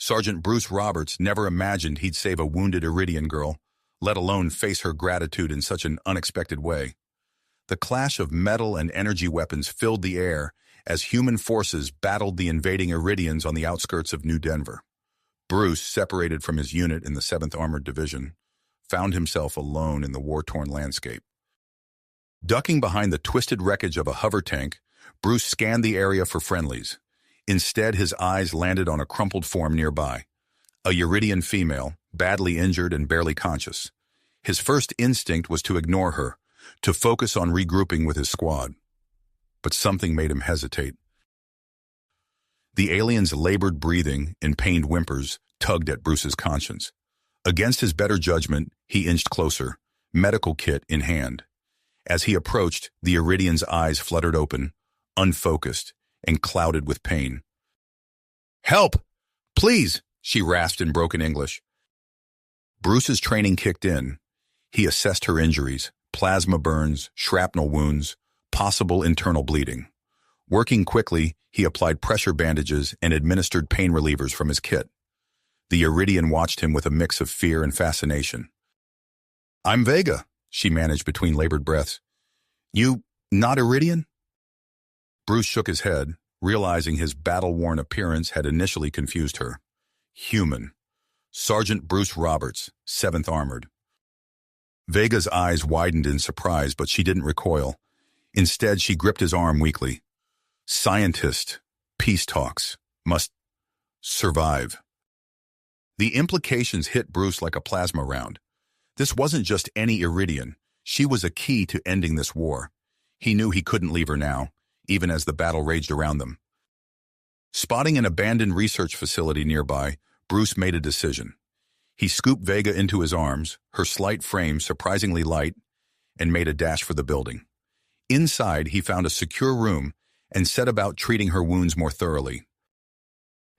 Sergeant Bruce Roberts never imagined he'd save a wounded Iridian girl, let alone face her gratitude in such an unexpected way. The clash of metal and energy weapons filled the air as human forces battled the invading Iridians on the outskirts of New Denver. Bruce, separated from his unit in the 7th Armored Division, found himself alone in the war-torn landscape. Ducking behind the twisted wreckage of a hover tank, Bruce scanned the area for friendlies. Instead, his eyes landed on a crumpled form nearby, a Iridian female, badly injured and barely conscious. His first instinct was to ignore her, to focus on regrouping with his squad. But something made him hesitate. The alien's labored breathing and pained whimpers tugged at Bruce's conscience. Against his better judgment, he inched closer, medical kit in hand. As he approached, the Iridian's eyes fluttered open, unfocused, and clouded with pain. "Help! Please!" she rasped in broken English. Bruce's training kicked in. He assessed her injuries, plasma burns, shrapnel wounds, possible internal bleeding. Working quickly, he applied pressure bandages and administered pain relievers from his kit. The Iridian watched him with a mix of fear and fascination. "I'm Vega," she managed between labored breaths. "You not Iridian?" Bruce shook his head, realizing his battle-worn appearance had initially confused her. Human. Sergeant Bruce Roberts, 7th Armored. Vega's eyes widened in surprise, but she didn't recoil. Instead, she gripped his arm weakly. Scientist. Peace talks. Must survive. The implications hit Bruce like a plasma round. This wasn't just any Iridian. She was a key to ending this war. He knew he couldn't leave her now, even as the battle raged around them. Spotting an abandoned research facility nearby, Bruce made a decision. He scooped Vega into his arms, her slight frame surprisingly light, and made a dash for the building. Inside, he found a secure room and set about treating her wounds more thoroughly.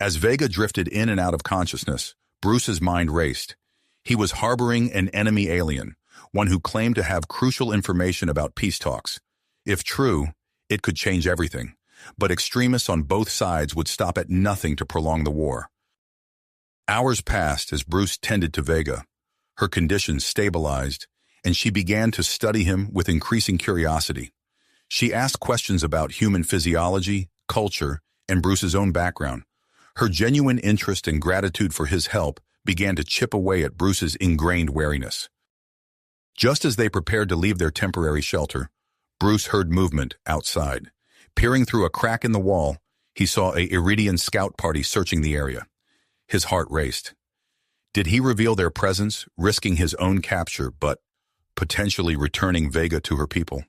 As Vega drifted in and out of consciousness, Bruce's mind raced. He was harboring an enemy alien, one who claimed to have crucial information about peace talks. If true, it could change everything, but extremists on both sides would stop at nothing to prolong the war. Hours passed as Bruce tended to Vega. Her condition stabilized, and she began to study him with increasing curiosity. She asked questions about human physiology, culture, and Bruce's own background. Her genuine interest and gratitude for his help began to chip away at Bruce's ingrained wariness. Just as they prepared to leave their temporary shelter, Bruce heard movement outside. Peering through a crack in the wall, he saw a Iridian scout party searching the area. His heart raced. Did he reveal their presence, risking his own capture, but potentially returning Vega to her people?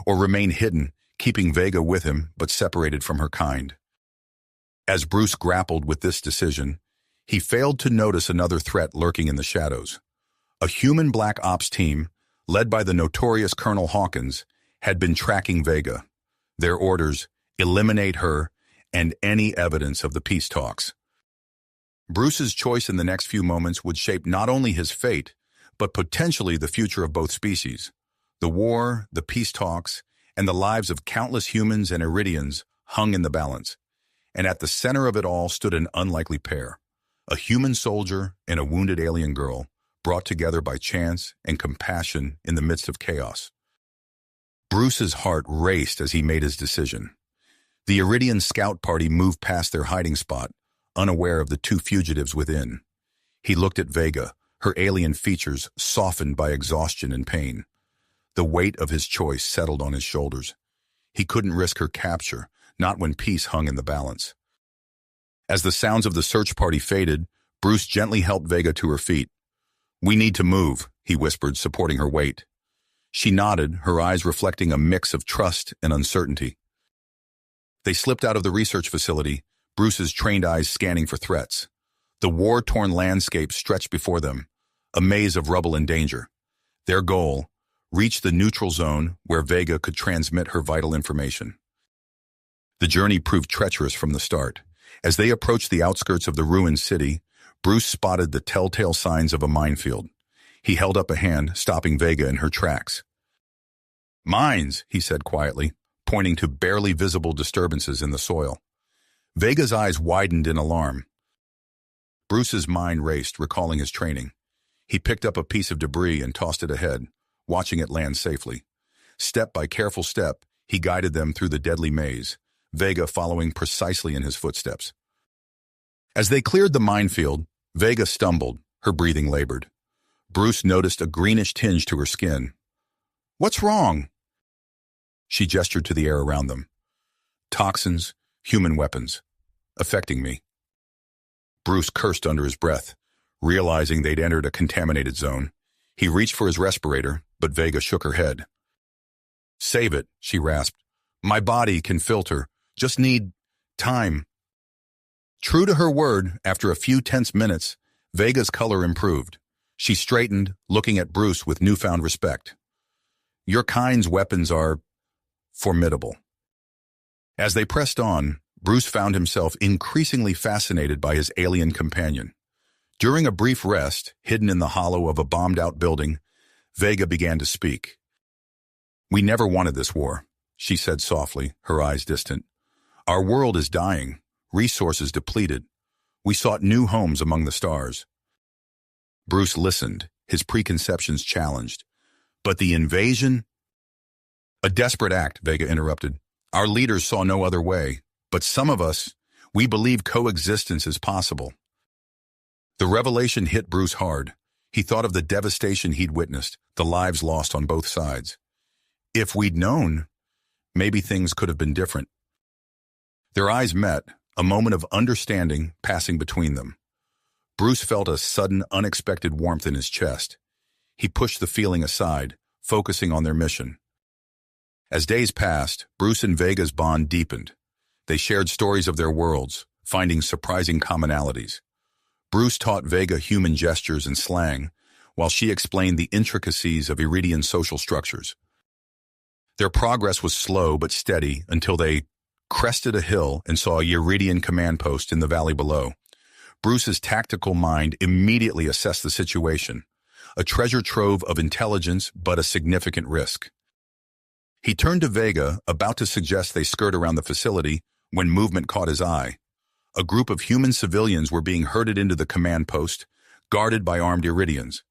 Or remain hidden, keeping Vega with him, but separated from her kind? As Bruce grappled with this decision, he failed to notice another threat lurking in the shadows. A human Black Ops team, led by the notorious Colonel Hawkins, had been tracking Vega. Their orders, eliminate her and any evidence of the peace talks. Bruce's choice in the next few moments would shape not only his fate, but potentially the future of both species. The war, the peace talks, and the lives of countless humans and Iridians hung in the balance. And at the center of it all stood an unlikely pair, a human soldier and a wounded alien girl, brought together by chance and compassion in the midst of chaos. Bruce's heart raced as he made his decision. The Iridian scout party moved past their hiding spot, unaware of the two fugitives within. He looked at Vega, her alien features softened by exhaustion and pain. The weight of his choice settled on his shoulders. He couldn't risk her capture, not when peace hung in the balance. As the sounds of the search party faded, Bruce gently helped Vega to her feet. "We need to move," he whispered, supporting her weight. She nodded, her eyes reflecting a mix of trust and uncertainty. They slipped out of the research facility, Bruce's trained eyes scanning for threats. The war-torn landscape stretched before them, a maze of rubble and danger. Their goal, reach the neutral zone where Vega could transmit her vital information. The journey proved treacherous from the start. As they approached the outskirts of the ruined city, Bruce spotted the telltale signs of a minefield. He held up a hand, stopping Vega in her tracks. "Mines," he said quietly, pointing to barely visible disturbances in the soil. Vega's eyes widened in alarm. Bruce's mind raced, recalling his training. He picked up a piece of debris and tossed it ahead, watching it land safely. Step by careful step, he guided them through the deadly maze, Vega following precisely in his footsteps. As they cleared the minefield, Vega stumbled, her breathing labored. Bruce noticed a greenish tinge to her skin. "What's wrong?" She gestured to the air around them. "Toxins, human weapons, affecting me." Bruce cursed under his breath, realizing they'd entered a contaminated zone. He reached for his respirator, but Vega shook her head. "Save it," she rasped. "My body can filter. Just need time." True to her word, after a few tense minutes, Vega's color improved. She straightened, looking at Bruce with newfound respect. "Your kind's weapons are formidable." As they pressed on, Bruce found himself increasingly fascinated by his alien companion. During a brief rest, hidden in the hollow of a bombed-out building, Vega began to speak. "We never wanted this war," she said softly, her eyes distant. "Our world is dying, resources depleted. We sought new homes among the stars." Bruce listened, his preconceptions challenged. "But the invasion?" "A desperate act," Vega interrupted. "Our leaders saw no other way, but some of us, we believe coexistence is possible." The revelation hit Bruce hard. He thought of the devastation he'd witnessed, the lives lost on both sides. If we'd known, maybe things could have been different. Their eyes met, a moment of understanding passing between them. Bruce felt a sudden, unexpected warmth in his chest. He pushed the feeling aside, focusing on their mission. As days passed, Bruce and Vega's bond deepened. They shared stories of their worlds, finding surprising commonalities. Bruce taught Vega human gestures and slang, while she explained the intricacies of Iridian social structures. Their progress was slow but steady until they crested a hill and saw a Iridian command post in the valley below. Bruce's tactical mind immediately assessed the situation, a treasure trove of intelligence but a significant risk. He turned to Vega, about to suggest they skirt around the facility, when movement caught his eye. A group of human civilians were being herded into the command post, guarded by armed Iridians.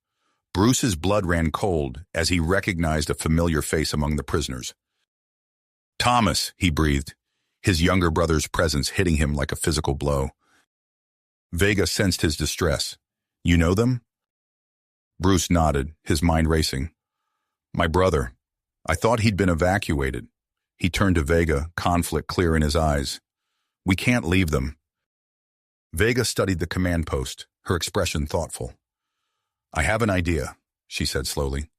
Bruce's blood ran cold as he recognized a familiar face among the prisoners. "Thomas," he breathed, his younger brother's presence hitting him like a physical blow. Vega sensed his distress. "You know them?" Bruce nodded, his mind racing. "My brother. I thought he'd been evacuated." He turned to Vega, conflict clear in his eyes. "We can't leave them." Vega studied the command post, her expression thoughtful. "I have an idea," she said slowly.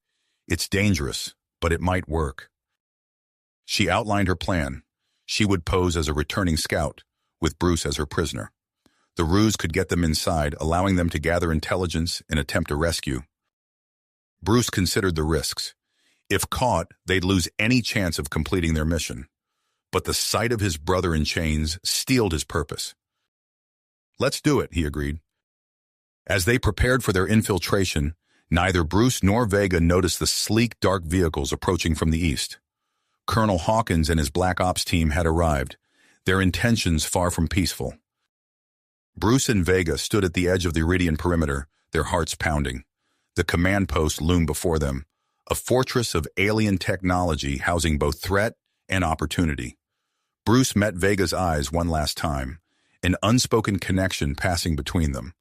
"It's dangerous, but it might work." She outlined her plan. She would pose as a returning scout, with Bruce as her prisoner. The ruse could get them inside, allowing them to gather intelligence and attempt a rescue. Bruce considered the risks. If caught, they'd lose any chance of completing their mission. But the sight of his brother in chains steeled his purpose. "Let's do it," he agreed. As they prepared for their infiltration, neither Bruce nor Vega noticed the sleek, dark vehicles approaching from the east. Colonel Hawkins and his Black Ops team had arrived, their intentions far from peaceful. Bruce and Vega stood at the edge of the Iridian perimeter, their hearts pounding. The command post loomed before them, a fortress of alien technology housing both threat and opportunity. Bruce met Vega's eyes one last time, an unspoken connection passing between them.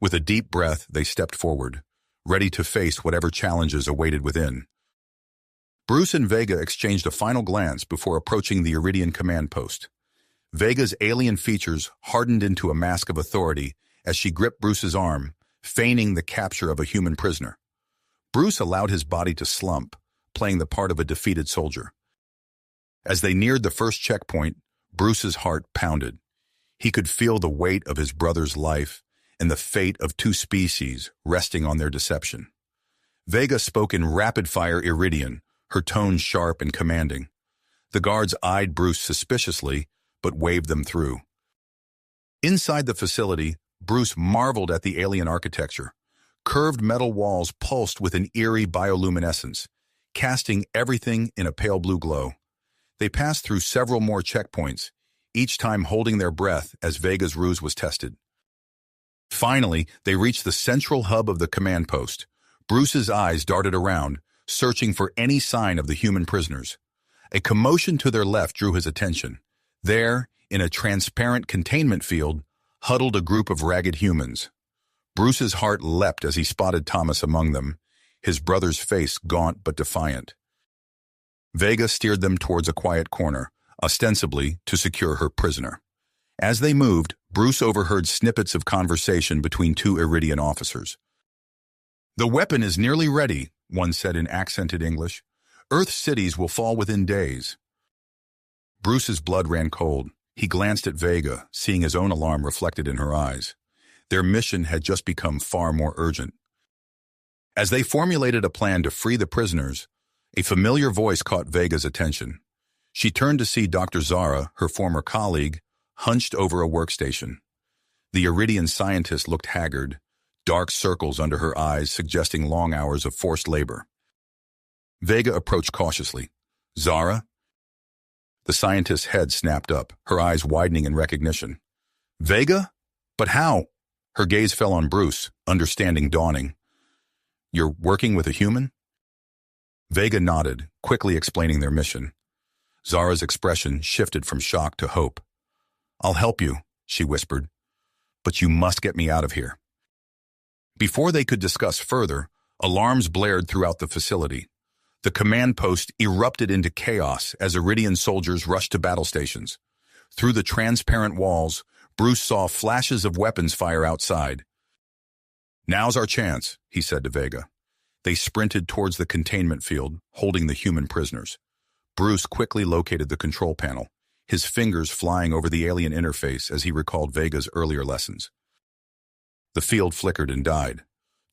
With a deep breath, they stepped forward, ready to face whatever challenges awaited within. Bruce and Vega exchanged a final glance before approaching the Iridian command post. Vega's alien features hardened into a mask of authority as she gripped Bruce's arm, feigning the capture of a human prisoner. Bruce allowed his body to slump, playing the part of a defeated soldier. As they neared the first checkpoint, Bruce's heart pounded. He could feel the weight of his brother's life and the fate of two species resting on their deception. Vega spoke in rapid-fire Iridian, her tone sharp and commanding. The guards eyed Bruce suspiciously, but waved them through. Inside the facility, Bruce marveled at the alien architecture. Curved metal walls pulsed with an eerie bioluminescence, casting everything in a pale blue glow. They passed through several more checkpoints, each time holding their breath as Vega's ruse was tested. Finally, they reached the central hub of the command post. Bruce's eyes darted around, searching for any sign of the human prisoners. A commotion to their left drew his attention. There, in a transparent containment field, huddled a group of ragged humans. Bruce's heart leapt as he spotted Thomas among them, his brother's face gaunt but defiant. Vega steered them towards a quiet corner, ostensibly to secure her prisoner. As they moved, Bruce overheard snippets of conversation between two Iridian officers. "The weapon is nearly ready," one said in accented English. "Earth cities will fall within days." Bruce's blood ran cold. He glanced at Vega, seeing his own alarm reflected in her eyes. Their mission had just become far more urgent. As they formulated a plan to free the prisoners, a familiar voice caught Vega's attention. She turned to see Dr. Zara, her former colleague, hunched over a workstation. The Iridian scientist looked haggard, dark circles under her eyes suggesting long hours of forced labor. Vega approached cautiously. "Zara?" The scientist's head snapped up, her eyes widening in recognition. "Vega? But how?" Her gaze fell on Bruce, understanding dawning. "You're working with a human?" Vega nodded, quickly explaining their mission. Zara's expression shifted from shock to hope. "I'll help you," she whispered, "but you must get me out of here." Before they could discuss further, alarms blared throughout the facility. The command post erupted into chaos as Iridian soldiers rushed to battle stations. Through the transparent walls, Bruce saw flashes of weapons fire outside. "Now's our chance," he said to Vega. They sprinted towards the containment field, holding the human prisoners. Bruce quickly located the control panel, his fingers flying over the alien interface as he recalled Vega's earlier lessons. The field flickered and died.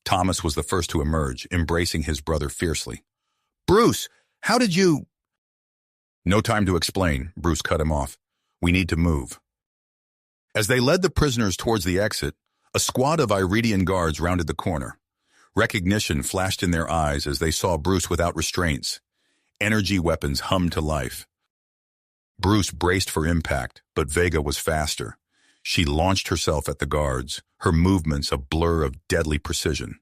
Thomas was the first to emerge, embracing his brother fiercely. "Bruce, how did you—" "No time to explain," Bruce cut him off. "We need to move." As they led the prisoners towards the exit, a squad of Iridian guards rounded the corner. Recognition flashed in their eyes as they saw Bruce without restraints. Energy weapons hummed to life. Bruce braced for impact, but Vega was faster. She launched herself at the guards, her movements a blur of deadly precision.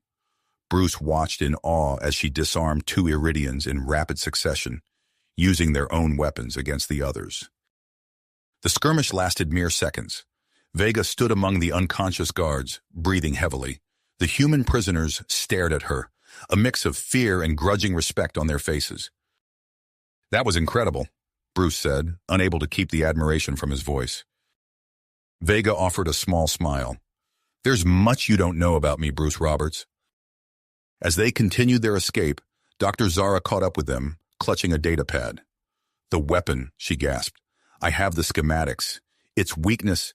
Bruce watched in awe as she disarmed two Iridians in rapid succession, using their own weapons against the others. The skirmish lasted mere seconds. Vega stood among the unconscious guards, breathing heavily. The human prisoners stared at her, a mix of fear and grudging respect on their faces. "That was incredible," Bruce said, unable to keep the admiration from his voice. Vega offered a small smile. "There's much you don't know about me, Bruce Roberts." As they continued their escape, Dr. Zara caught up with them, clutching a data pad. "The weapon," she gasped. "I have the schematics. Its weakness—"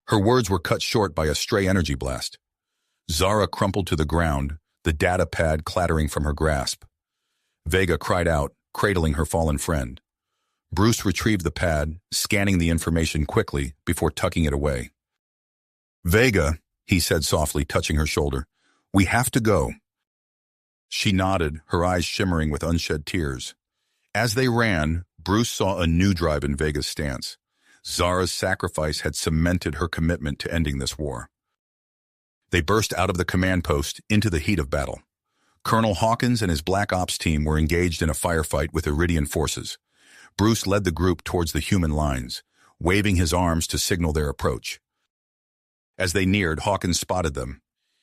Her words were cut short by a stray energy blast. Zara crumpled to the ground, the data pad clattering from her grasp. Vega cried out, cradling her fallen friend. Bruce retrieved the pad, scanning the information quickly before tucking it away. "Vega," he said softly, touching her shoulder, "we have to go." She nodded, her eyes shimmering with unshed tears. As they ran, Bruce saw a new drive in Vega's stance. Zara's sacrifice had cemented her commitment to ending this war. They burst out of the command post into the heat of battle. Colonel Hawkins and his Black Ops team were engaged in a firefight with Iridian forces. Bruce led the group towards the human lines, waving his arms to signal their approach. As they neared, Hawkins spotted them.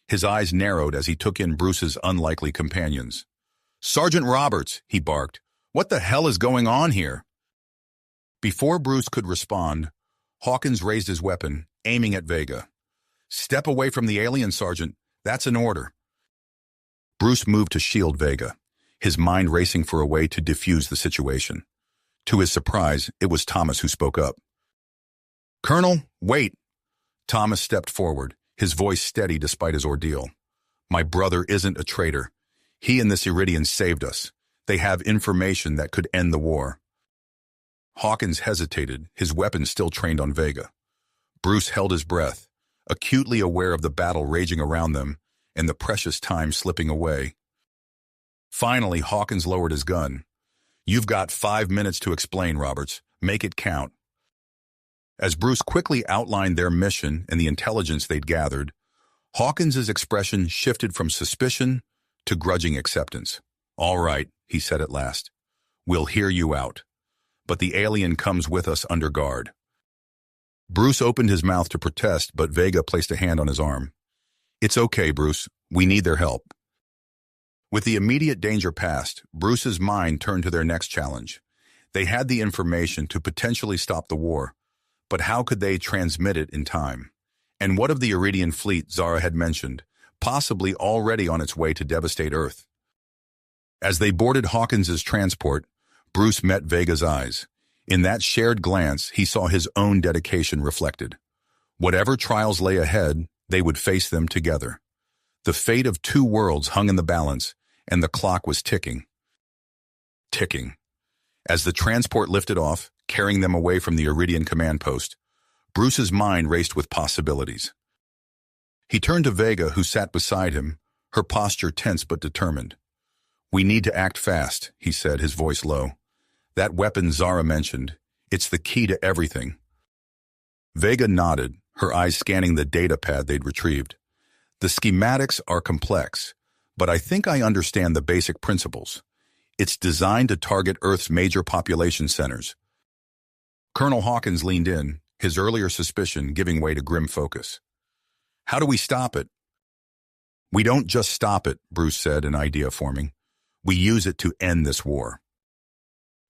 His eyes narrowed as he took in Bruce's unlikely companions. "Sergeant Roberts," he barked, "what the hell is going on here?" Before Bruce could respond, Hawkins raised his weapon, aiming at Vega. "Step away from the alien, Sergeant. That's an order." Bruce moved to shield Vega, his mind racing for a way to defuse the situation. To his surprise, it was Thomas who spoke up. "Colonel, wait." Thomas stepped forward, his voice steady despite his ordeal. "My brother isn't a traitor. He and this Iridian saved us. They have information that could end the war." Hawkins hesitated, his weapon still trained on Vega. Bruce held his breath, acutely aware of the battle raging around them and the precious time slipping away. Finally, Hawkins lowered his gun. "You've got 5 minutes to explain, Roberts. Make it count." As Bruce quickly outlined their mission and the intelligence they'd gathered, Hawkins's expression shifted from suspicion to grudging acceptance. "All right," he said at last. "We'll hear you out. But the alien comes with us under guard." Bruce opened his mouth to protest, but Vega placed a hand on his arm. "It's okay, Bruce. We need their help." With the immediate danger past, Bruce's mind turned to their next challenge. They had the information to potentially stop the war, but how could they transmit it in time? And what of the Iridian fleet Zara had mentioned, possibly already on its way to devastate Earth? As they boarded Hawkins's transport, Bruce met Vega's eyes. In that shared glance, he saw his own dedication reflected. Whatever trials lay ahead, they would face them together. The fate of two worlds hung in the balance, and the clock was ticking. Ticking. As the transport lifted off, carrying them away from the Iridian command post, Bruce's mind raced with possibilities. He turned to Vega, who sat beside him, her posture tense but determined. "We need to act fast," he said, his voice low. "That weapon Zara mentioned, it's the key to everything." Vega nodded, her eyes scanning the data pad they'd retrieved. "The schematics are complex, but I think I understand the basic principles. It's designed to target Earth's major population centers." Colonel Hawkins leaned in, his earlier suspicion giving way to grim focus. "How do we stop it?" "We don't just stop it," Bruce said, an idea forming. "We use it to end this war."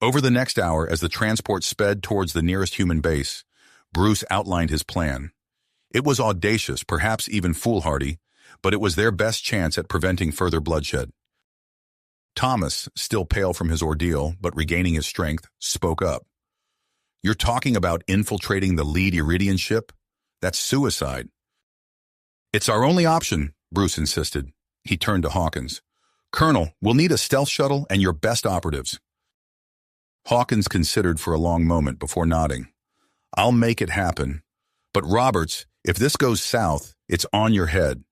Over the next hour, as the transport sped towards the nearest human base, Bruce outlined his plan. It was audacious, perhaps even foolhardy, but it was their best chance at preventing further bloodshed. Thomas, still pale from his ordeal, but regaining his strength, spoke up. "You're talking about infiltrating the lead Iridian ship? That's suicide." "It's our only option," Bruce insisted. He turned to Hawkins. "Colonel, we'll need a stealth shuttle and your best operatives." Hawkins considered for a long moment before nodding. "I'll make it happen. But Roberts, if this goes south, it's on your head."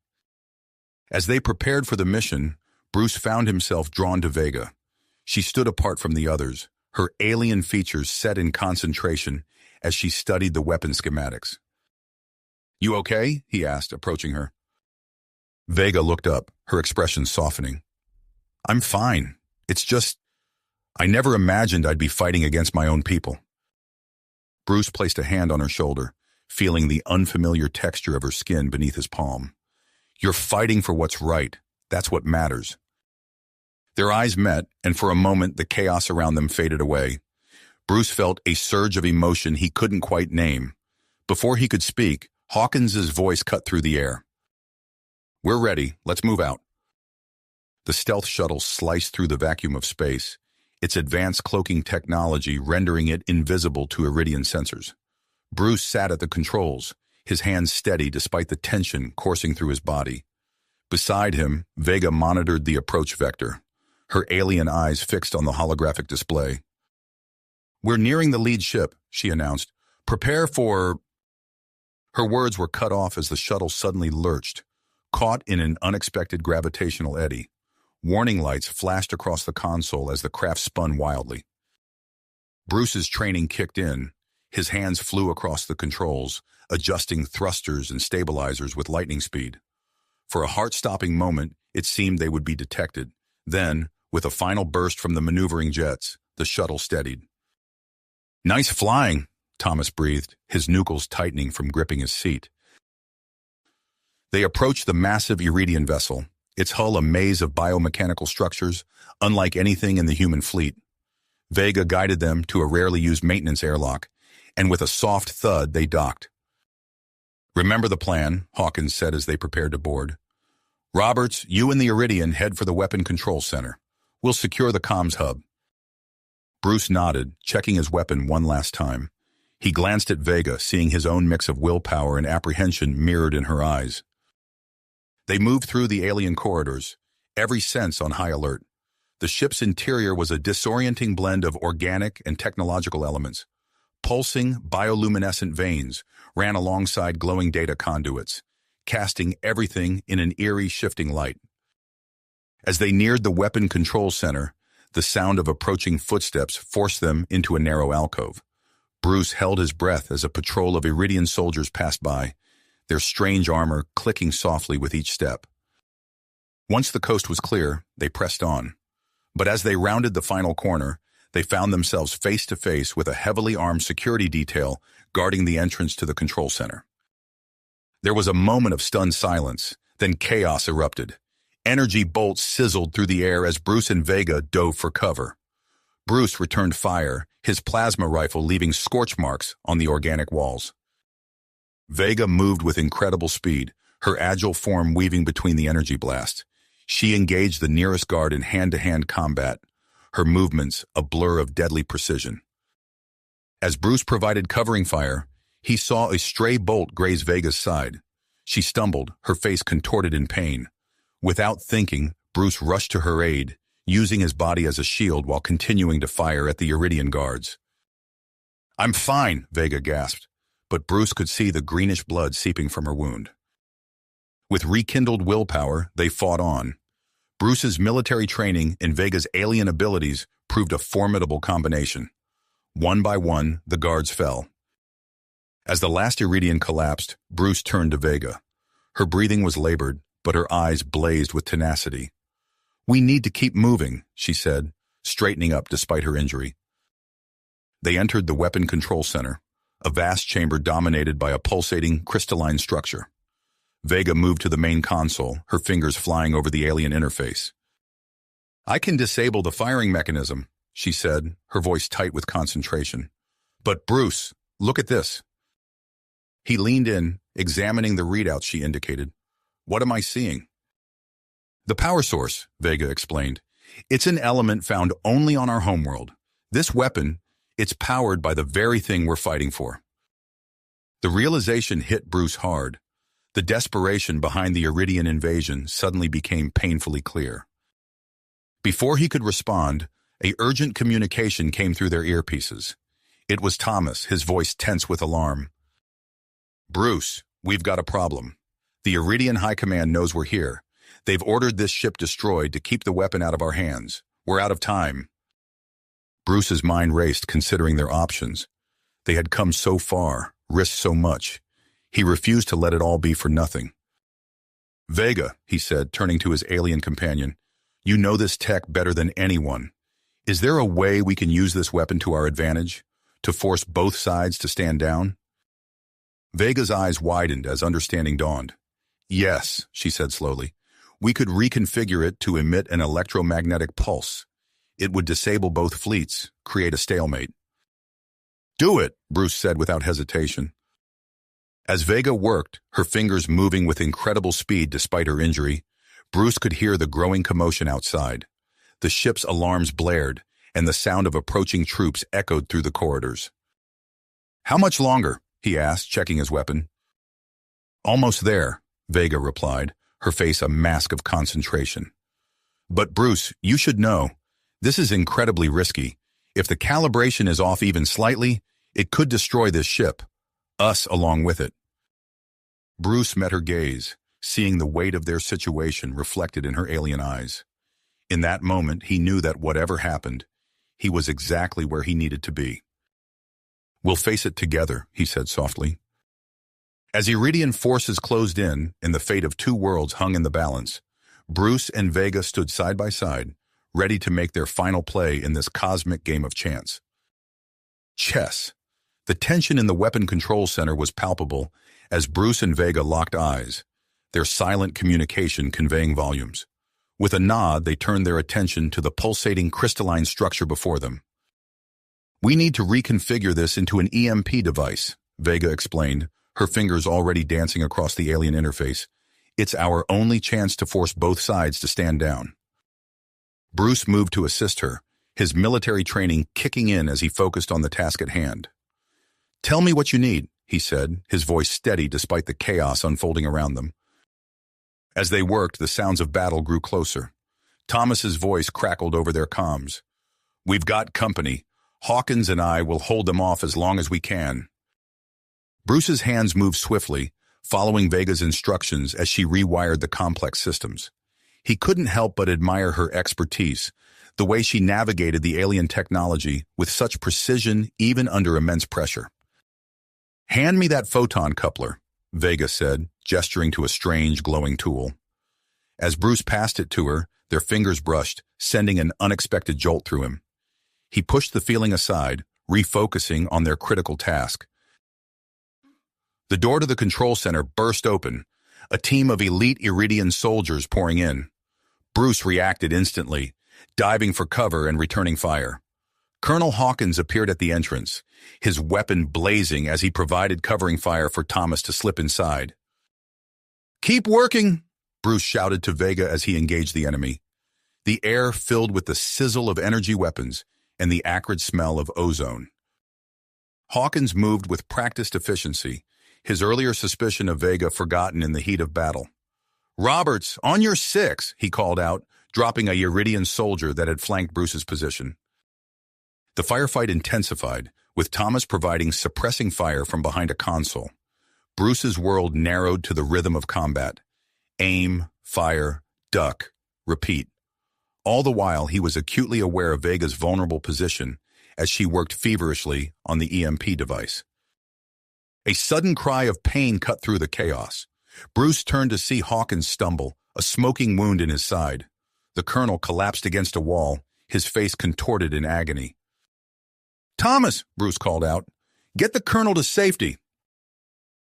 As they prepared for the mission, Bruce found himself drawn to Vega. She stood apart from the others, her alien features set in concentration as she studied the weapon schematics. "You okay?" he asked, approaching her. Vega looked up, her expression softening. "I'm fine. It's just, I never imagined I'd be fighting against my own people." Bruce placed a hand on her shoulder, feeling the unfamiliar texture of her skin beneath his palm. "You're fighting for what's right. That's what matters." Their eyes met, and for a moment the chaos around them faded away. Bruce felt a surge of emotion he couldn't quite name. Before he could speak, Hawkins's voice cut through the air. "We're ready. Let's move out." The stealth shuttle sliced through the vacuum of space, its advanced cloaking technology rendering it invisible to Iridian sensors. Bruce sat at the controls, his hands steady despite the tension coursing through his body. Beside him, Vega monitored the approach vector, her alien eyes fixed on the holographic display. "We're nearing the lead ship," she announced. "Prepare for—" Her words were cut off as the shuttle suddenly lurched, caught in an unexpected gravitational eddy. Warning lights flashed across the console as the craft spun wildly. Bruce's training kicked in. His hands flew across the controls, adjusting thrusters and stabilizers with lightning speed. For a heart-stopping moment, it seemed they would be detected. Then, with a final burst from the maneuvering jets, the shuttle steadied. "Nice flying," Thomas breathed, his knuckles tightening from gripping his seat. They approached the massive Iridian vessel, its hull a maze of biomechanical structures, unlike anything in the human fleet. Vega guided them to a rarely used maintenance airlock, and with a soft thud they docked. "Remember the plan," Hawkins said as they prepared to board. "Roberts, you and the Iridian head for the weapon control center. We'll secure the comms hub." Bruce nodded, checking his weapon one last time. He glanced at Vega, seeing his own mix of willpower and apprehension mirrored in her eyes. They moved through the alien corridors, every sense on high alert. The ship's interior was a disorienting blend of organic and technological elements. Pulsing, bioluminescent veins ran alongside glowing data conduits, casting everything in an eerie, shifting light. As they neared the weapon control center, the sound of approaching footsteps forced them into a narrow alcove. Bruce held his breath as a patrol of Iridian soldiers passed by, their strange armor clicking softly with each step. Once the coast was clear, they pressed on. But as they rounded the final corner, they found themselves face to face with a heavily armed security detail guarding the entrance to the control center. There was a moment of stunned silence, then chaos erupted. Energy bolts sizzled through the air as Bruce and Vega dove for cover. Bruce returned fire, his plasma rifle leaving scorch marks on the organic walls. Vega moved with incredible speed, her agile form weaving between the energy blast. She engaged the nearest guard in hand-to-hand combat, her movements a blur of deadly precision. As Bruce provided covering fire, he saw a stray bolt graze Vega's side. She stumbled, her face contorted in pain. Without thinking, Bruce rushed to her aid, using his body as a shield while continuing to fire at the Iridian guards. "I'm fine," Vega gasped, but Bruce could see the greenish blood seeping from her wound. With rekindled willpower, they fought on. Bruce's military training and Vega's alien abilities proved a formidable combination. One by one, the guards fell. As the last Iridian collapsed, Bruce turned to Vega. Her breathing was labored, but her eyes blazed with tenacity. "We need to keep moving," she said, straightening up despite her injury. They entered the weapon control center, a vast chamber dominated by a pulsating, crystalline structure. Vega moved to the main console, her fingers flying over the alien interface. "I can disable the firing mechanism," she said, her voice tight with concentration. "But Bruce, look at this." He leaned in, examining the readouts she indicated. "What am I seeing?" "The power source," Vega explained. "It's an element found only on our homeworld. This weapon, it's powered by the very thing we're fighting for." The realization hit Bruce hard. The desperation behind the Iridian invasion suddenly became painfully clear. Before he could respond, an urgent communication came through their earpieces. It was Thomas, his voice tense with alarm. "Bruce, we've got a problem. The Iridian High Command knows we're here. They've ordered this ship destroyed to keep the weapon out of our hands. We're out of time." Bruce's mind raced, considering their options. They had come so far, risked so much. He refused to let it all be for nothing. "Vega," he said, turning to his alien companion, "you know this tech better than anyone. Is there a way we can use this weapon to our advantage, to force both sides to stand down?" Vega's eyes widened as understanding dawned. "Yes," she said slowly. "We could reconfigure it to emit an electromagnetic pulse. It would disable both fleets, create a stalemate." "Do it," Bruce said without hesitation. As Vega worked, her fingers moving with incredible speed despite her injury, Bruce could hear the growing commotion outside. The ship's alarms blared, and the sound of approaching troops echoed through the corridors. "How much longer?" he asked, checking his weapon. "Almost there," Vega replied, her face a mask of concentration. "But Bruce, you should know, this is incredibly risky. If the calibration is off even slightly, it could destroy this ship, us along with it." Bruce met her gaze, seeing the weight of their situation reflected in her alien eyes. In that moment, he knew that whatever happened, he was exactly where he needed to be. "We'll face it together," he said softly. As Iridian forces closed in, and the fate of two worlds hung in the balance, Bruce and Vega stood side by side, ready to make their final play in this cosmic game of chance. Chess. The tension in the weapon control center was palpable as Bruce and Vega locked eyes, their silent communication conveying volumes. With a nod, they turned their attention to the pulsating crystalline structure before them. "We need to reconfigure this into an EMP device," Vega explained, her fingers already dancing across the alien interface. "It's our only chance to force both sides to stand down." Bruce moved to assist her, his military training kicking in as he focused on the task at hand. "Tell me what you need," he said, his voice steady despite the chaos unfolding around them. As they worked, the sounds of battle grew closer. Thomas's voice crackled over their comms. "We've got company. Hawkins and I will hold them off as long as we can." Bruce's hands moved swiftly, following Vega's instructions as she rewired the complex systems. He couldn't help but admire her expertise, the way she navigated the alien technology with such precision even under immense pressure. "Hand me that photon coupler," Vega said, gesturing to a strange, glowing tool. As Bruce passed it to her, their fingers brushed, sending an unexpected jolt through him. He pushed the feeling aside, refocusing on their critical task. The door to the control center burst open, a team of elite Iridian soldiers pouring in. Bruce reacted instantly, diving for cover and returning fire. Colonel Hawkins appeared at the entrance, his weapon blazing as he provided covering fire for Thomas to slip inside. "Keep working," Bruce shouted to Vega as he engaged the enemy. The air filled with the sizzle of energy weapons and the acrid smell of ozone. Hawkins moved with practiced efficiency, his earlier suspicion of Vega forgotten in the heat of battle. "Roberts, on your 6, he called out, dropping a Iridian soldier that had flanked Bruce's position. The firefight intensified, with Thomas providing suppressing fire from behind a console. Bruce's world narrowed to the rhythm of combat. Aim, fire, duck, repeat. All the while, he was acutely aware of Vega's vulnerable position as she worked feverishly on the EMP device. A sudden cry of pain cut through the chaos. Bruce turned to see Hawkins stumble, a smoking wound in his side. The colonel collapsed against a wall, his face contorted in agony. "Thomas," Bruce called out, "get the colonel to safety."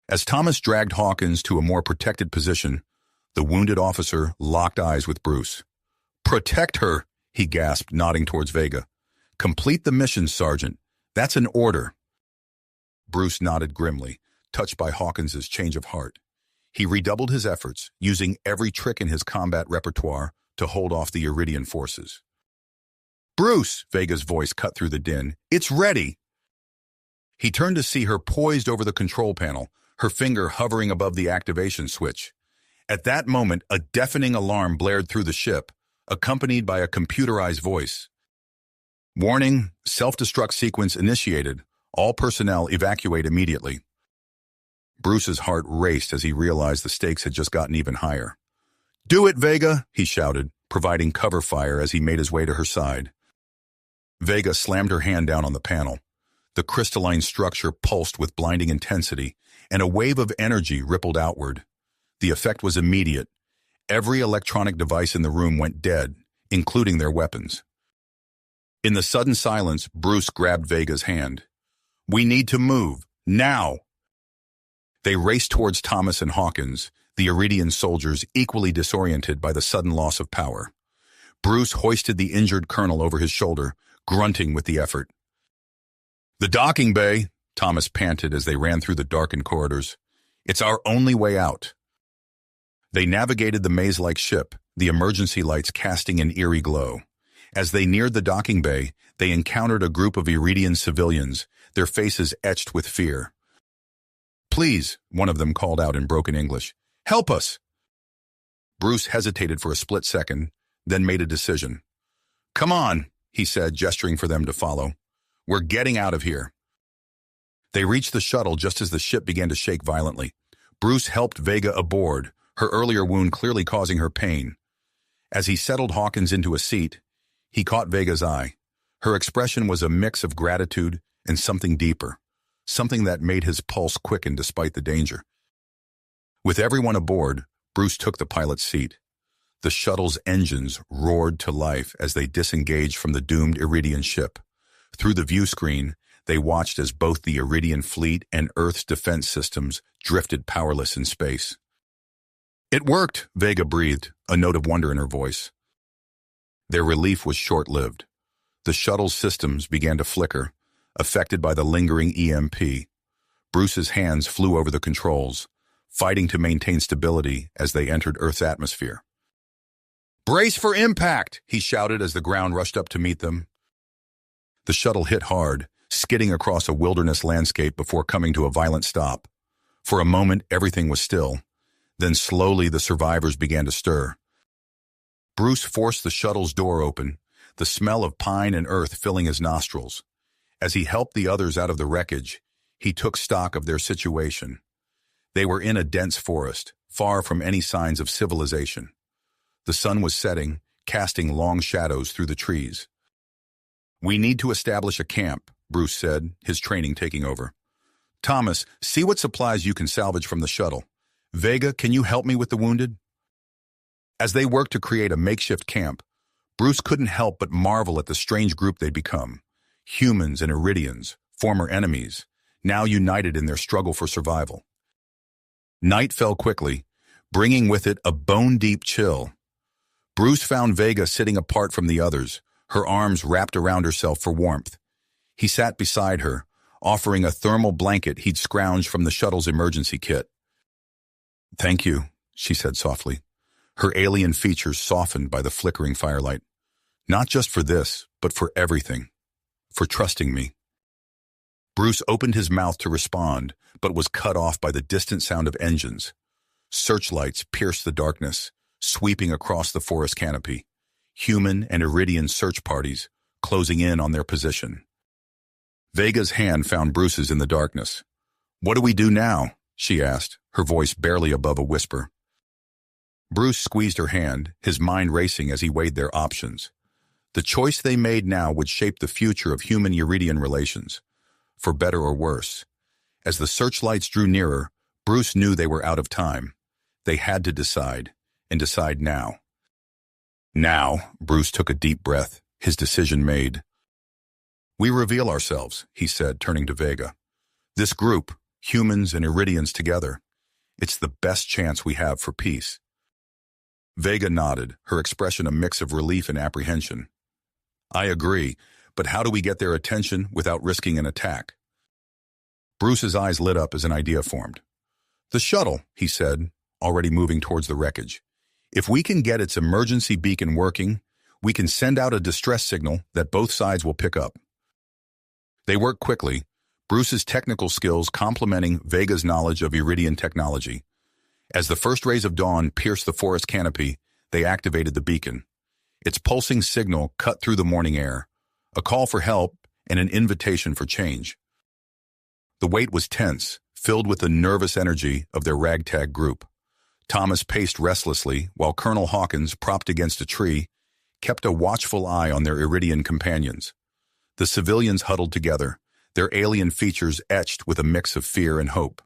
As Thomas dragged Hawkins to a more protected position, the wounded officer locked eyes with Bruce. "Protect her," he gasped, nodding towards Vega. "Complete the mission, Sergeant. That's an order." Bruce nodded grimly, touched by Hawkins's change of heart. He redoubled his efforts, using every trick in his combat repertoire to hold off the Iridian forces. "Bruce," Vega's voice cut through the din, "it's ready." He turned to see her poised over the control panel, her finger hovering above the activation switch. At that moment, a deafening alarm blared through the ship, accompanied by a computerized voice. "Warning, self-destruct sequence initiated. All personnel evacuate immediately." Bruce's heart raced as he realized the stakes had just gotten even higher. "Do it, Vega," he shouted, providing cover fire as he made his way to her side. Vega slammed her hand down on the panel. The crystalline structure pulsed with blinding intensity, and a wave of energy rippled outward. The effect was immediate. Every electronic device in the room went dead, including their weapons. In the sudden silence, Bruce grabbed Vega's hand. "We need to move, now!" They raced towards Thomas and Hawkins, the Iridian soldiers equally disoriented by the sudden loss of power. Bruce hoisted the injured colonel over his shoulder, grunting with the effort. "The docking bay," Thomas panted as they ran through the darkened corridors. "It's our only way out." They navigated the maze-like ship, the emergency lights casting an eerie glow. As they neared the docking bay, they encountered a group of Iridian civilians, their faces etched with fear. "Please," one of them called out in broken English, "help us." Bruce hesitated for a split second, then made a decision. "Come on," he said, gesturing for them to follow. "We're getting out of here." They reached the shuttle just as the ship began to shake violently. Bruce helped Vega aboard, her earlier wound clearly causing her pain. As he settled Hawkins into a seat, he caught Vega's eye. Her expression was a mix of gratitude and something deeper, something that made his pulse quicken despite the danger. With everyone aboard, Bruce took the pilot's seat. The shuttle's engines roared to life as they disengaged from the doomed Iridian ship. Through the view screen, they watched as both the Iridian fleet and Earth's defense systems drifted powerless in space. "It worked," Vega breathed, a note of wonder in her voice. Their relief was short-lived. The shuttle's systems began to flicker, affected by the lingering EMP. Bruce's hands flew over the controls, fighting to maintain stability as they entered Earth's atmosphere. "Brace for impact," he shouted as the ground rushed up to meet them. The shuttle hit hard, skidding across a wilderness landscape before coming to a violent stop. For a moment, everything was still. Then slowly the survivors began to stir. Bruce forced the shuttle's door open, the smell of pine and earth filling his nostrils. As he helped the others out of the wreckage, he took stock of their situation. They were in a dense forest, far from any signs of civilization. The sun was setting, casting long shadows through the trees. "We need to establish a camp," Bruce said, his training taking over. "Thomas, see what supplies you can salvage from the shuttle. Vega, can you help me with the wounded?" As they worked to create a makeshift camp, Bruce couldn't help but marvel at the strange group they'd become. Humans and Iridians, former enemies, now united in their struggle for survival. Night fell quickly, bringing with it a bone-deep chill. Bruce found Vega sitting apart from the others, her arms wrapped around herself for warmth. He sat beside her, offering a thermal blanket he'd scrounged from the shuttle's emergency kit. "Thank you," she said softly, her alien features softened by the flickering firelight. "Not just for this, but for everything. For trusting me." Bruce opened his mouth to respond, but was cut off by the distant sound of engines. Searchlights pierced the darkness, sweeping across the forest canopy. Human and Iridian search parties closing in on their position. Vega's hand found Bruce's in the darkness. "What do we do now?" she asked, her voice barely above a whisper. Bruce squeezed her hand, his mind racing as he weighed their options. The choice they made now would shape the future of human-Iridian relations, for better or worse. As the searchlights drew nearer, Bruce knew they were out of time. They had to decide, and decide now. Now, Bruce took a deep breath, his decision made. "We reveal ourselves," he said, turning to Vega. "This group, humans and Iridians together, it's the best chance we have for peace." Vega nodded, her expression a mix of relief and apprehension. "I agree, but how do we get their attention without risking an attack?" Bruce's eyes lit up as an idea formed. "The shuttle," he said, already moving towards the wreckage. "If we can get its emergency beacon working, we can send out a distress signal that both sides will pick up." They worked quickly, Bruce's technical skills complementing Vega's knowledge of Iridian technology. As the first rays of dawn pierced the forest canopy, they activated the beacon. Its pulsing signal cut through the morning air, a call for help and an invitation for change. The wait was tense, filled with the nervous energy of their ragtag group. Thomas paced restlessly, while Colonel Hawkins, propped against a tree, kept a watchful eye on their Iridian companions. The civilians huddled together, their alien features etched with a mix of fear and hope.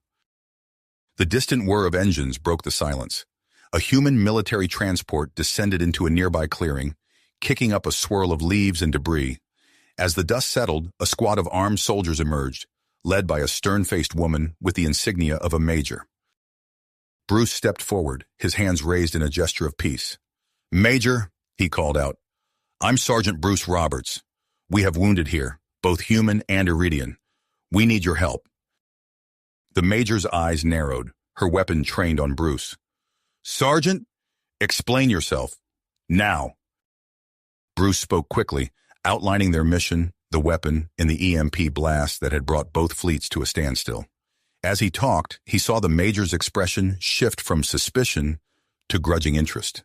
The distant whir of engines broke the silence. A human military transport descended into a nearby clearing, kicking up a swirl of leaves and debris. As the dust settled, a squad of armed soldiers emerged, led by a stern-faced woman with the insignia of a major. Bruce stepped forward, his hands raised in a gesture of peace. "Major," he called out, "I'm Sergeant Bruce Roberts. We have wounded here, both human and Iridian. We need your help." The major's eyes narrowed, her weapon trained on Bruce. "Sergeant, explain yourself. Now." Bruce spoke quickly, outlining their mission, the weapon, and the EMP blast that had brought both fleets to a standstill. As he talked, he saw the major's expression shift from suspicion to grudging interest.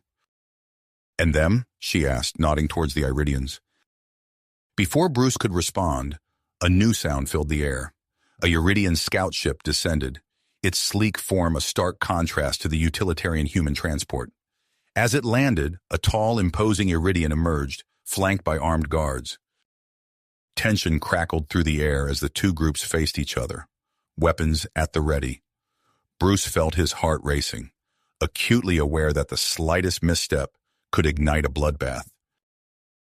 "And them?" she asked, nodding towards the Iridians. Before Bruce could respond, a new sound filled the air. A Iridian scout ship descended, its sleek form a stark contrast to the utilitarian human transport. As it landed, a tall, imposing Iridian emerged, flanked by armed guards. Tension crackled through the air as the two groups faced each other, weapons at the ready. Bruce felt his heart racing, acutely aware that the slightest misstep could ignite a bloodbath.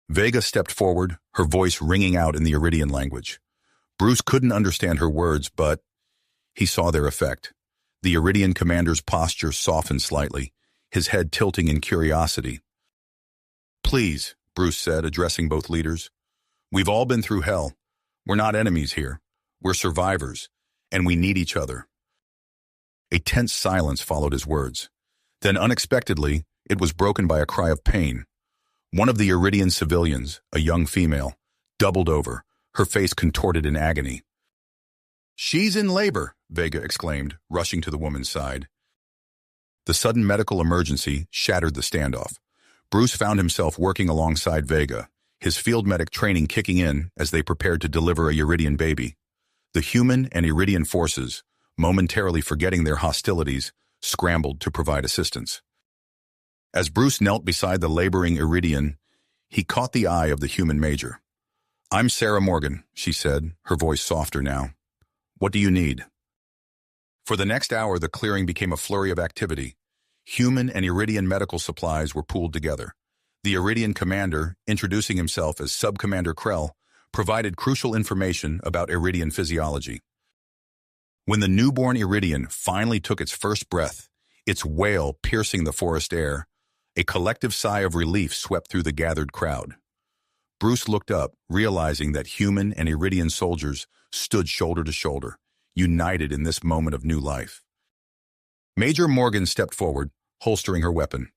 Vega stepped forward, her voice ringing out in the Iridian language. Bruce couldn't understand her words, but he saw their effect. The Iridian commander's posture softened slightly, his head tilting in curiosity. "Please," Bruce said, addressing both leaders. "We've all been through hell. We're not enemies here. We're survivors, and we need each other." A tense silence followed his words. Then, unexpectedly, it was broken by a cry of pain. One of the Iridian civilians, a young female, doubled over, her face contorted in agony. "She's in labor," Vega exclaimed, rushing to the woman's side. The sudden medical emergency shattered the standoff. Bruce found himself working alongside Vega, his field medic training kicking in as they prepared to deliver a Iridian baby. The human and Iridian forces, momentarily forgetting their hostilities, scrambled to provide assistance. As Bruce knelt beside the laboring Iridian, he caught the eye of the human major. "I'm Sarah Morgan," she said, her voice softer now. "What do you need?" For the next hour, the clearing became a flurry of activity. Human and Iridian medical supplies were pooled together. The Iridian commander, introducing himself as Sub-Commander Krell, provided crucial information about Iridian physiology. When the newborn Iridian finally took its first breath, its wail piercing the forest air, a collective sigh of relief swept through the gathered crowd. Bruce looked up, realizing that human and Iridian soldiers stood shoulder to shoulder, united in this moment of new life. Major Morgan stepped forward, holstering her weapon.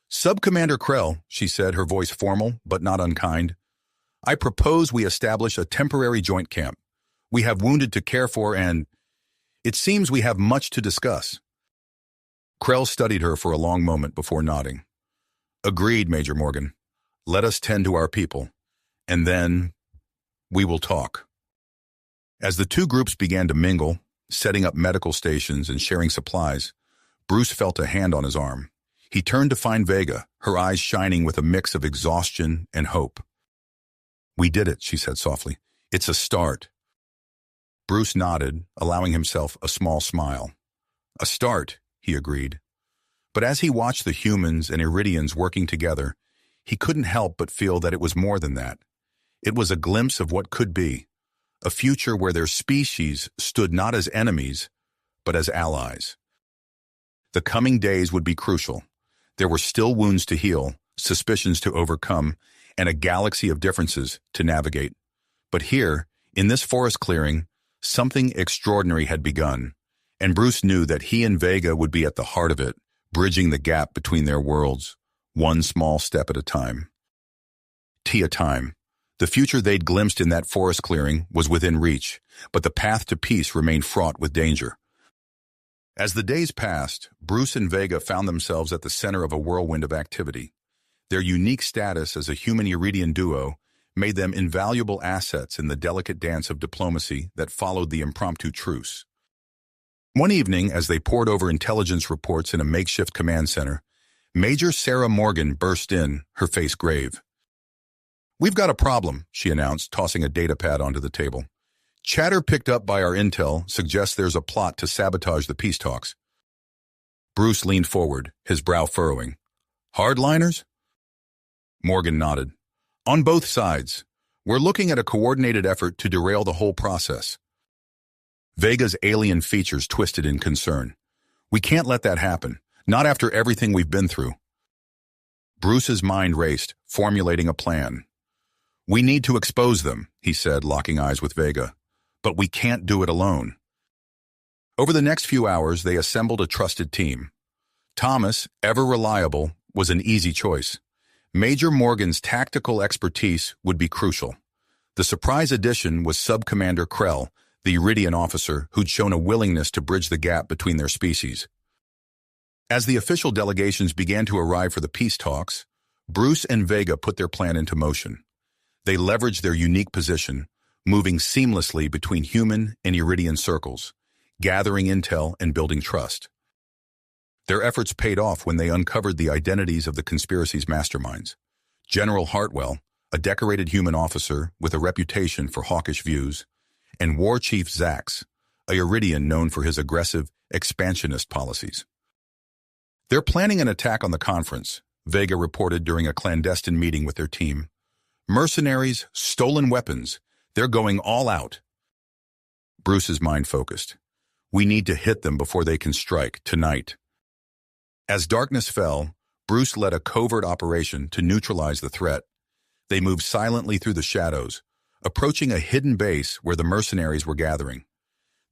"Sub-Commander Krell," she said, her voice formal but not unkind, "I propose we establish a temporary joint camp. We have wounded to care for and it seems we have much to discuss." Krell studied her for a long moment before nodding. "Agreed, Major Morgan. Let us tend to our people, and then we will talk." As the two groups began to mingle, setting up medical stations and sharing supplies, Bruce felt a hand on his arm. He turned to find Vega, her eyes shining with a mix of exhaustion and hope. "We did it," she said softly. "It's a start." Bruce nodded, allowing himself a small smile. "A start," he agreed. But as he watched the humans and Iridians working together, he couldn't help but feel that it was more than that. It was a glimpse of what could be, a future where their species stood not as enemies, but as allies. The coming days would be crucial. There were still wounds to heal, suspicions to overcome, and a galaxy of differences to navigate. But here, in this forest clearing, something extraordinary had begun, and Bruce knew that he and Vega would be at the heart of it, bridging the gap between their worlds, one small step at a time. Tia time. The future they'd glimpsed in that forest clearing was within reach, but the path to peace remained fraught with danger. As the days passed, Bruce and Vega found themselves at the center of a whirlwind of activity. Their unique status as a human-Iridian duo made them invaluable assets in the delicate dance of diplomacy that followed the impromptu truce. One evening, as they pored over intelligence reports in a makeshift command center, Major Sarah Morgan burst in, her face grave. "We've got a problem," she announced, tossing a datapad onto the table. "Chatter picked up by our intel suggests there's a plot to sabotage the peace talks." Bruce leaned forward, his brow furrowing. "Hardliners?" Morgan nodded. "On both sides. We're looking at a coordinated effort to derail the whole process." Vega's alien features twisted in concern. "We can't let that happen, not after everything we've been through." Bruce's mind raced, formulating a plan. "We need to expose them," he said, locking eyes with Vega. "But we can't do it alone." Over the next few hours, they assembled a trusted team. Thomas, ever reliable, was an easy choice. Major Morgan's tactical expertise would be crucial. The surprise addition was Sub-Commander Krell, the Iridian officer who'd shown a willingness to bridge the gap between their species. As the official delegations began to arrive for the peace talks, Bruce and Vega put their plan into motion. They leveraged their unique position, moving seamlessly between human and Iridian circles, gathering intel and building trust. Their efforts paid off when they uncovered the identities of the conspiracy's masterminds. General Hartwell, a decorated human officer with a reputation for hawkish views, and War Chief Zax, a Iridian known for his aggressive, expansionist policies. "They're planning an attack on the conference," Vega reported during a clandestine meeting with their team. "Mercenaries, stolen weapons, they're going all out." Bruce's mind focused. "We need to hit them before they can strike, tonight." As darkness fell, Bruce led a covert operation to neutralize the threat. They moved silently through the shadows, approaching a hidden base where the mercenaries were gathering.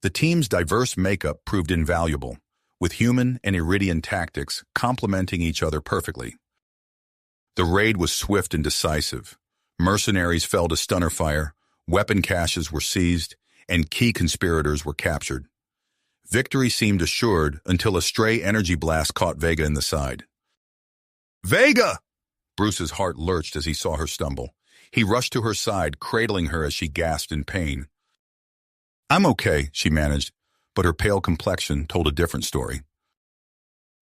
The team's diverse makeup proved invaluable, with human and Iridian tactics complementing each other perfectly. The raid was swift and decisive. Mercenaries fell to stunner fire, weapon caches were seized, and key conspirators were captured. Victory seemed assured until a stray energy blast caught Vega in the side. "Vega!" Bruce's heart lurched as he saw her stumble. He rushed to her side, cradling her as she gasped in pain. "I'm okay," she managed, but her pale complexion told a different story.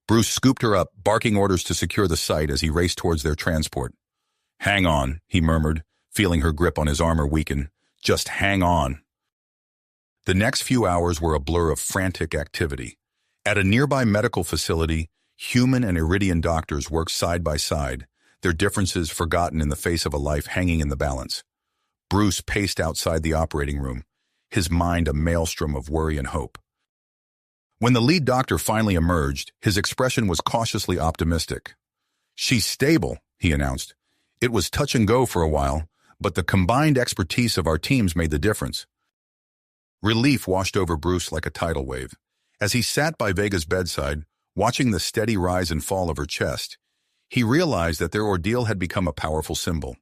Bruce scooped her up, barking orders to secure the site as he raced towards their transport. "Hang on," he murmured, feeling her grip on his armor weaken. "Just hang on." The next few hours were a blur of frantic activity. At a nearby medical facility, human and Iridian doctors worked side by side, their differences forgotten in the face of a life hanging in the balance. Bruce paced outside the operating room, his mind a maelstrom of worry and hope. When the lead doctor finally emerged, his expression was cautiously optimistic. "She's stable," he announced. "It was touch and go for a while, but the combined expertise of our teams made the difference." Relief washed over Bruce like a tidal wave. As he sat by Vega's bedside, watching the steady rise and fall of her chest, he realized that their ordeal had become a powerful symbol.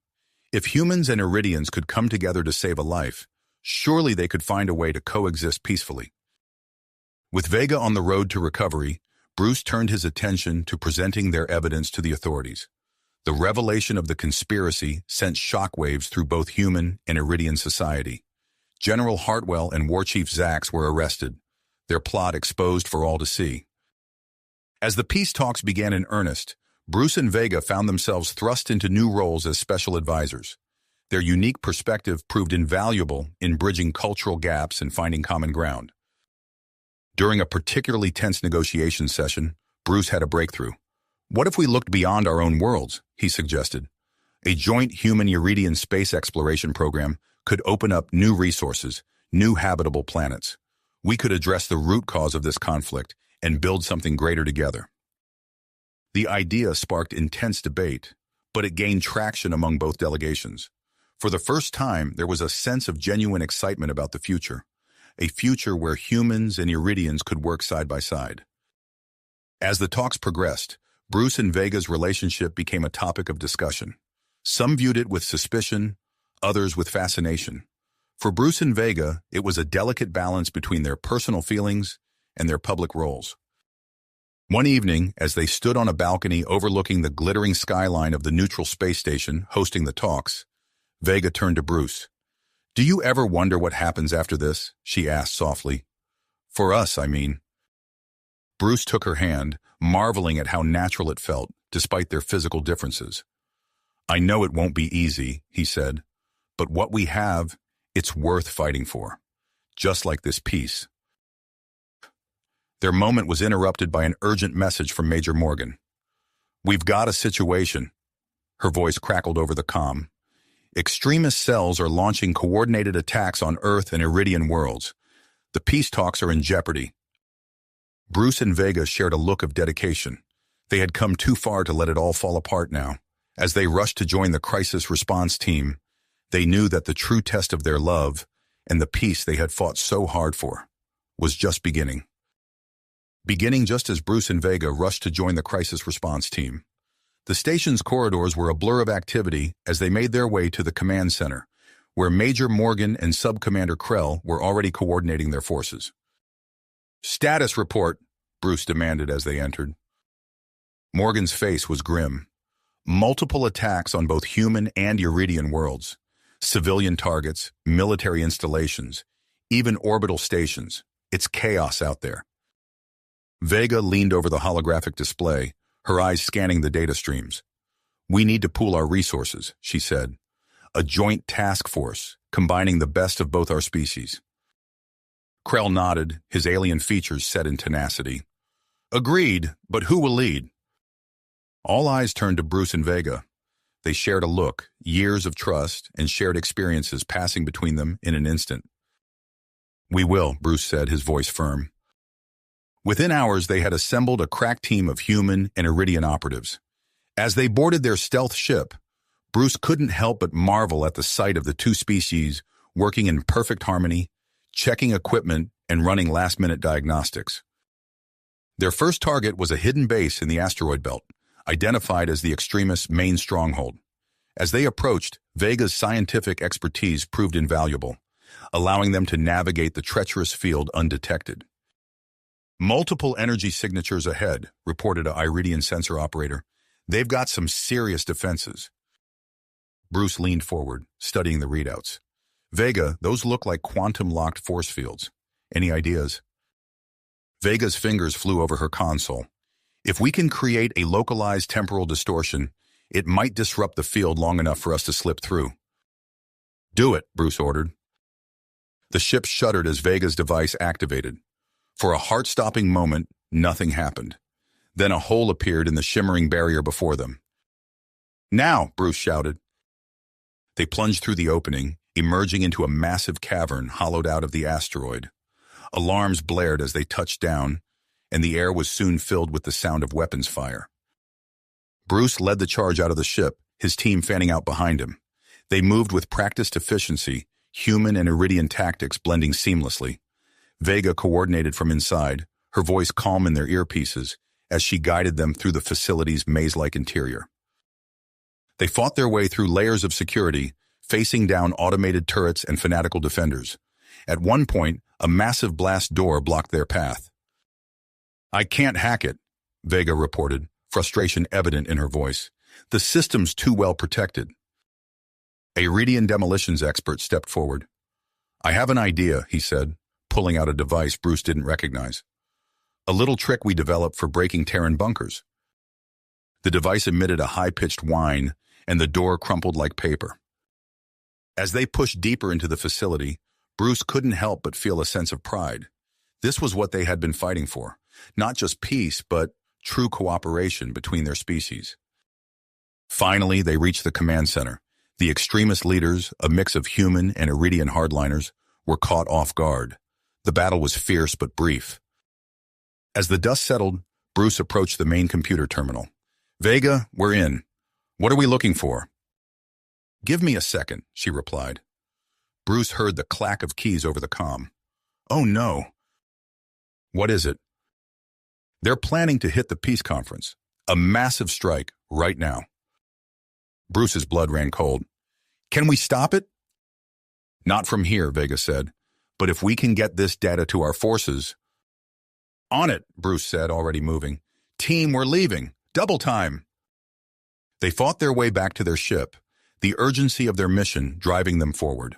If humans and Iridians could come together to save a life, surely they could find a way to coexist peacefully. With Vega on the road to recovery, Bruce turned his attention to presenting their evidence to the authorities. The revelation of the conspiracy sent shockwaves through both human and Iridian society. General Hartwell and War Chief Zax were arrested, their plot exposed for all to see. As the peace talks began in earnest, Bruce and Vega found themselves thrust into new roles as special advisors. Their unique perspective proved invaluable in bridging cultural gaps and finding common ground. During a particularly tense negotiation session, Bruce had a breakthrough. "What if we looked beyond our own worlds?" he suggested. "A joint human-Iridian space exploration program could open up new resources, new habitable planets. We could address the root cause of this conflict and build something greater together." The idea sparked intense debate, but it gained traction among both delegations. For the first time, there was a sense of genuine excitement about the future, a future where humans and Iridians could work side by side. As the talks progressed, Bruce and Vega's relationship became a topic of discussion. Some viewed it with suspicion, others with fascination. For Bruce and Vega, it was a delicate balance between their personal feelings and their public roles. One evening, as they stood on a balcony overlooking the glittering skyline of the neutral space station hosting the talks, Vega turned to Bruce. "Do you ever wonder what happens after this?" she asked softly. "For us, I mean." Bruce took her hand, marveling at how natural it felt, despite their physical differences. "I know it won't be easy," he said, "but what we have, it's worth fighting for. Just like this peace." Their moment was interrupted by an urgent message from Major Morgan. "We've got a situation." Her voice crackled over the comm. "Extremist cells are launching coordinated attacks on Earth and Iridian worlds. The peace talks are in jeopardy." Bruce and Vega shared a look of dedication. They had come too far to let it all fall apart now. As they rushed to join the crisis response team, they knew that the true test of their love and the peace they had fought so hard for was just beginning. Beginning just as Bruce and Vega rushed to join the crisis response team. The station's corridors were a blur of activity as they made their way to the command center, where Major Morgan and Sub-Commander Krell were already coordinating their forces. "Status report," Bruce demanded as they entered. Morgan's face was grim. Multiple attacks on both human and Iridian worlds. Civilian targets, military installations, even orbital stations. It's chaos out there. Vega leaned over the holographic display, her eyes scanning the data streams. "We need to pool our resources," she said. "A joint task force, combining the best of both our species." Krell nodded, his alien features set in tenacity. "Agreed, but who will lead?" All eyes turned to Bruce and Vega. They shared a look, years of trust and shared experiences passing between them in an instant. "We will," Bruce said, his voice firm. Within hours, they had assembled a crack team of human and Iridian operatives. As they boarded their stealth ship, Bruce couldn't help but marvel at the sight of the two species working in perfect harmony, checking equipment, and running last-minute diagnostics. Their first target was a hidden base in the asteroid belt, identified as the extremists' main stronghold. As they approached, Vega's scientific expertise proved invaluable, allowing them to navigate the treacherous field undetected. "Multiple energy signatures ahead," reported a Iridian sensor operator. "They've got some serious defenses." Bruce leaned forward, studying the readouts. "Vega, those look like quantum-locked force fields. Any ideas?" Vega's fingers flew over her console. If we can create a localized temporal distortion, it might disrupt the field long enough for us to slip through. Do it, Bruce ordered. The ship shuddered as Vega's device activated. For a heart-stopping moment, nothing happened. Then a hole appeared in the shimmering barrier before them. Now, Bruce shouted. They plunged through the opening, emerging into a massive cavern hollowed out of the asteroid. Alarms blared as they touched down, and the air was soon filled with the sound of weapons fire. Bruce led the charge out of the ship, his team fanning out behind him. They moved with practiced efficiency, human and Iridian tactics blending seamlessly. Vega coordinated from inside, her voice calm in their earpieces, as she guided them through the facility's maze-like interior. They fought their way through layers of security, facing down automated turrets and fanatical defenders. At one point, a massive blast door blocked their path. "I can't hack it," Vega reported, frustration evident in her voice. "The system's too well protected." A Iridian demolitions expert stepped forward. "I have an idea," he said, pulling out a device Bruce didn't recognize. "A little trick we developed for breaking Terran bunkers." The device emitted a high-pitched whine, and the door crumpled like paper. As they pushed deeper into the facility, Bruce couldn't help but feel a sense of pride. This was what they had been fighting for, not just peace, but true cooperation between their species. Finally, they reached the command center. The extremist leaders, a mix of human and Iridian hardliners, were caught off guard. The battle was fierce but brief. As the dust settled, Bruce approached the main computer terminal. "Vega, we're in. What are we looking for?" "Give me a second," she replied. Bruce heard the clack of keys over the comm. "Oh no." "What is it?" "They're planning to hit the peace conference. A massive strike, right now." Bruce's blood ran cold. "Can we stop it?" "Not from here," Vega said. "But if we can get this data to our forces—" "On it," Bruce said, already moving. "Team, we're leaving. Double time." They fought their way back to their ship, the urgency of their mission driving them forward.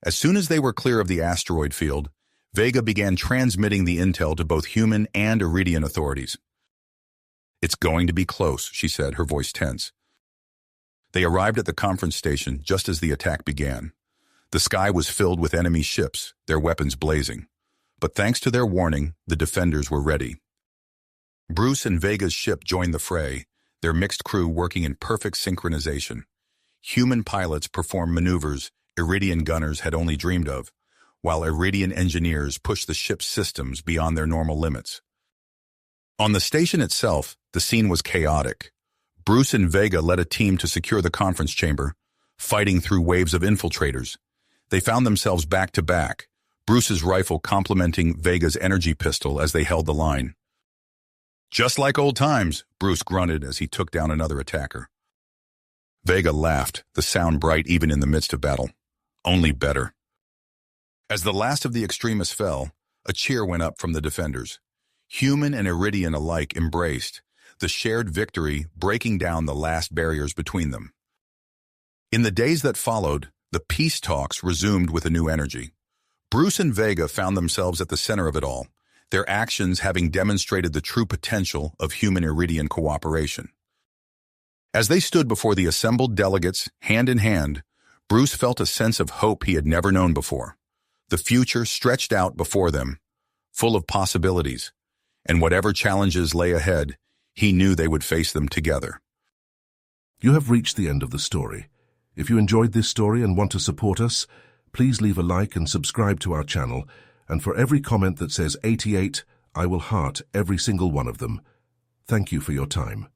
As soon as they were clear of the asteroid field, Vega began transmitting the intel to both human and Iridian authorities. "It's going to be close," she said, her voice tense. They arrived at the conference station just as the attack began. The sky was filled with enemy ships, their weapons blazing. But thanks to their warning, the defenders were ready. Bruce and Vega's ship joined the fray, their mixed crew working in perfect synchronization. Human pilots performed maneuvers Iridian gunners had only dreamed of, while Iridian engineers pushed the ship's systems beyond their normal limits. On the station itself, the scene was chaotic. Bruce and Vega led a team to secure the conference chamber, fighting through waves of infiltrators. They found themselves back-to-back, Bruce's rifle complementing Vega's energy pistol as they held the line. "Just like old times," Bruce grunted as he took down another attacker. Vega laughed, the sound bright even in the midst of battle. "Only better." As the last of the extremists fell, a cheer went up from the defenders. Human and Iridian alike embraced, the shared victory breaking down the last barriers between them. In the days that followed, the peace talks resumed with a new energy. Bruce and Vega found themselves at the center of it all, their actions having demonstrated the true potential of human-Iridian cooperation. As they stood before the assembled delegates, hand in hand, Bruce felt a sense of hope he had never known before. The future stretched out before them, full of possibilities, and whatever challenges lay ahead, he knew they would face them together. You have reached the end of the story. If you enjoyed this story and want to support us, please leave a like and subscribe to our channel, and for every comment that says 88, I will heart every single one of them. Thank you for your time.